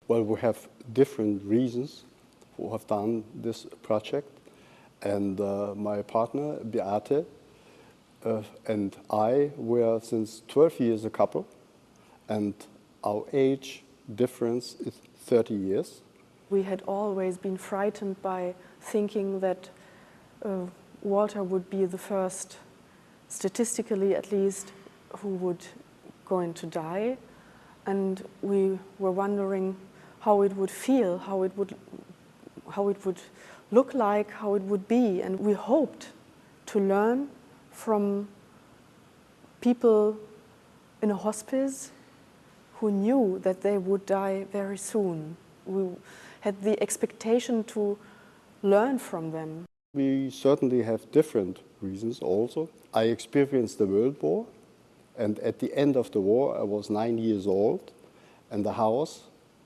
Well, we have different reasons who have done this project. And my partner, Beate, and I were since 12 years a couple. And our age difference is 30 years. We had always been frightened by thinking that Walter would be the first, statistically at least, who would going to die. And we were wondering how it would feel, how it would look like, how it would be. And we hoped to learn from people in a hospice who knew that they would die very soon. We had the expectation to learn from them. We certainly have different reasons also. I experienced the World War, and at the end of the war I was 9 years old, and the house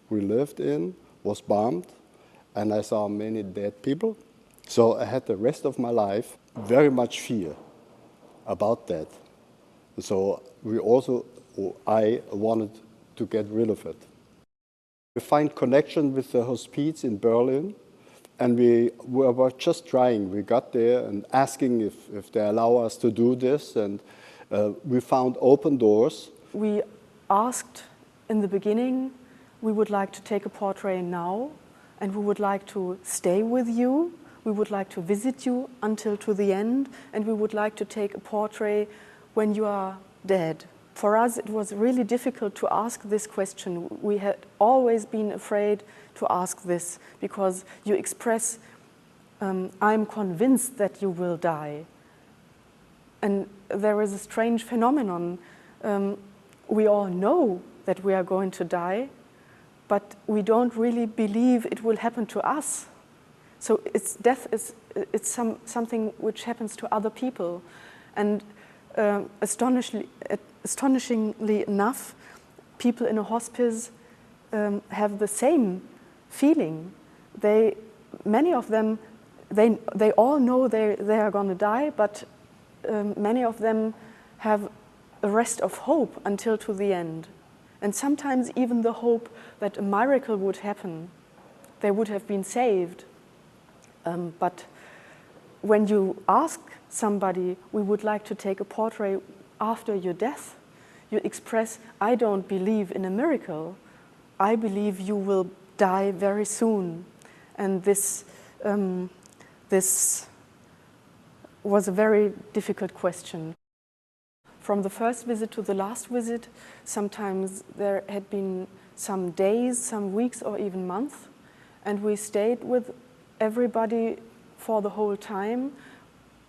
we lived in was bombed, and I saw many dead people. So I had the rest of my life very much fear about that. So I wanted to get rid of it. We find connection with the hospice in Berlin, and we were just trying. We got there and asking if they allow us to do this, and we found open doors. We asked in the beginning, we would like to take a portrait now, and we would like to stay with you. We would like to visit you until to the end, and we would like to take a portrait when you are dead. For us, it was really difficult to ask this question. We had always been afraid to ask this, because you express, I'm convinced that you will die. And there is a strange phenomenon. We all know that we are going to die, but we don't really believe it will happen to us. So death is something which happens to other people. And astonishingly enough, people in a hospice have the same feeling. Many of them, they all know they are going to die, but many of them have a rest of hope until to the end. And sometimes even the hope that a miracle would happen, they would have been saved. But when you ask somebody, we would like to take a portrait after your death, you express, I don't believe in a miracle. I believe you will die very soon. And this was a very difficult question. From the first visit to the last visit, sometimes there had been some days, some weeks, or even months, and we stayed with everybody for the whole time.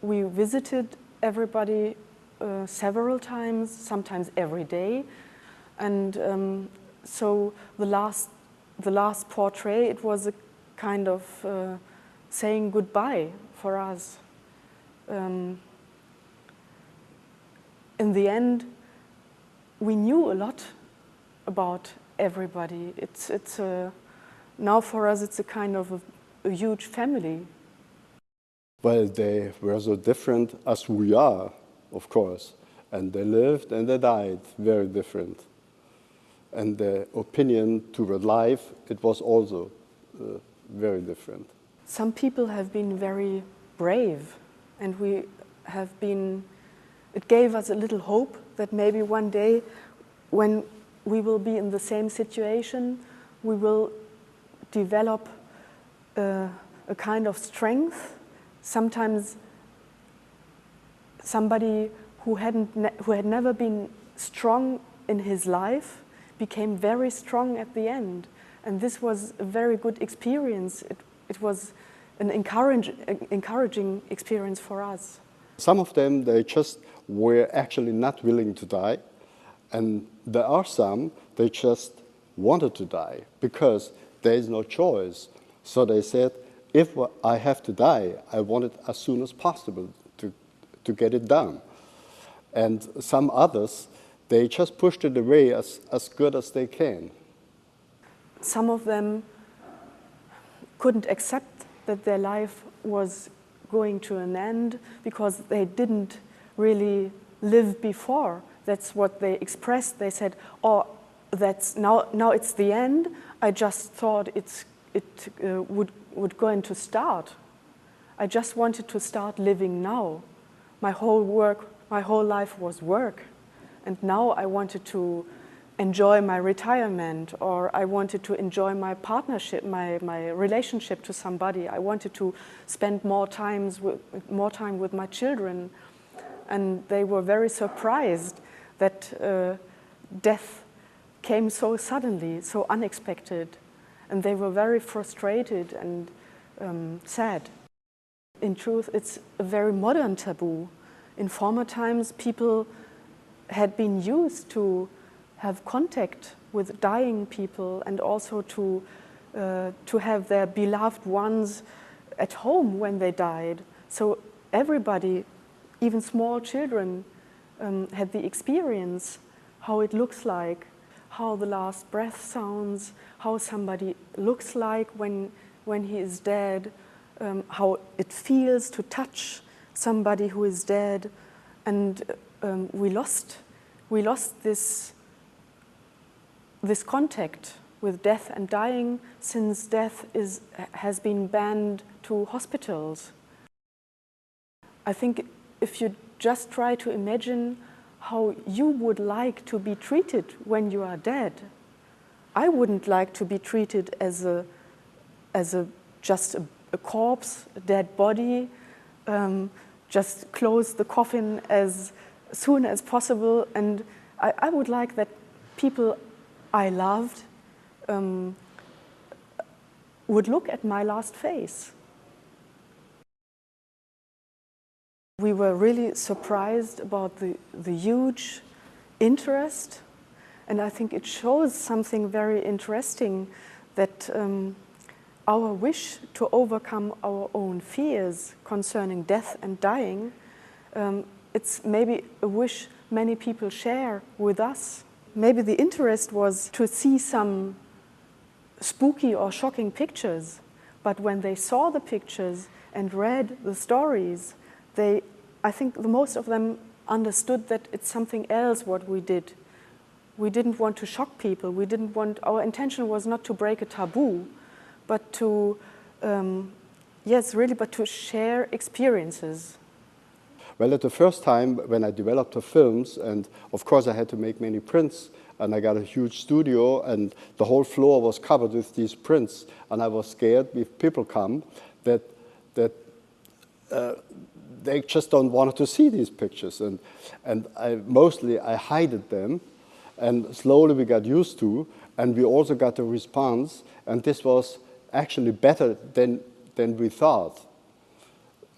We visited everybody several times, sometimes every day, and so the last portrait, it was a kind of saying goodbye for us. In the end, we knew a lot about everybody. Now for us, it's a kind of a huge family. Well, they were so different as we are, of course. And they lived and they died very different. And the opinion toward life, it was also very different. Some people have been very brave, and it gave us a little hope that maybe one day, when we will be in the same situation, we will develop a kind of strength. Sometimes somebody who had never been strong in his life became very strong at the end. And this was a very good experience. It was an encouraging experience for us. Some of them, they just were actually not willing to die. And there are some, they just wanted to die because there is no choice. So they said, if I have to die, I want it as soon as possible to get it done. And some others, they just pushed it away as good as they can. Some of them couldn't accept that their life was going to an end because they didn't really live before. That's what they expressed. They said, oh, that's now it's the end. I just thought it would going to start. I just wanted to start living now. My whole life was work, and now I wanted to enjoy my retirement, or I wanted to enjoy my partnership, my relationship to somebody. I wanted to spend more time with my children, and they were very surprised that death came so suddenly, so unexpected, and they were very frustrated and sad. In truth, it's a very modern taboo. In former times, people had been used to have contact with dying people, and also to have their beloved ones at home when they died. So everybody, even small children, had the experience how it looks like, how the last breath sounds, how somebody looks like when he is dead, how it feels to touch somebody who is dead. And we lost this contact with death and dying, since death has been banned to hospitals. I think if you just try to imagine how you would like to be treated when you are dead, I wouldn't like to be treated as just a corpse, a dead body. Just close the coffin as soon as possible, and I would like that people I loved would look at my last face. We were really surprised about the huge interest, and I think it shows something very interesting, that our wish to overcome our own fears concerning death and dying, it's maybe a wish many people share with us. Maybe the interest was to see some spooky or shocking pictures, but when they saw the pictures and read the stories, I think the most of them understood that it's something else what we did. We didn't want to shock people. Our intention was not to break a taboo, but to, but to share experiences. Well, at the first time when I developed the films, and of course I had to make many prints, and I got a huge studio, and the whole floor was covered with these prints, and I was scared if people come that they just don't want to see these pictures, and I hid them, and slowly we got used to, and we also got a response, and this was actually better than we thought.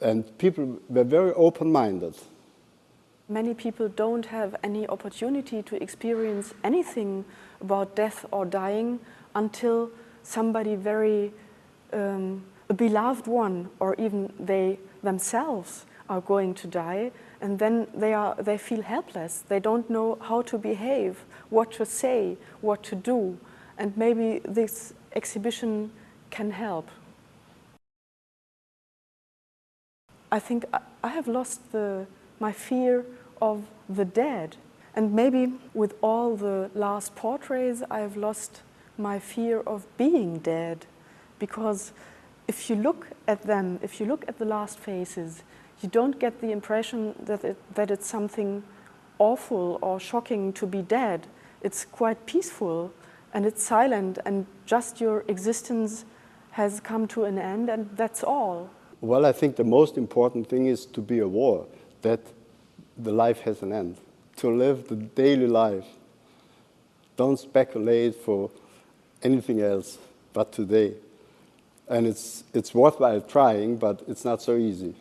And people were very open-minded. Many people don't have any opportunity to experience anything about death or dying until somebody very, a beloved one, or even they themselves are going to die, and then they feel helpless. They don't know how to behave, what to say, what to do, and maybe this exhibition can help. I think I have lost my fear of the dead, and maybe with all the last portraits I have lost my fear of being dead, because if you look at them, if you look at the last faces, you don't get the impression that it's something awful or shocking to be dead. It's quite peaceful, and it's silent, and just your existence has come to an end, and that's all. Well, I think the most important thing is to be aware that the life has an end, to live the daily life. Don't speculate for anything else but today. And it's worthwhile trying, but it's not so easy.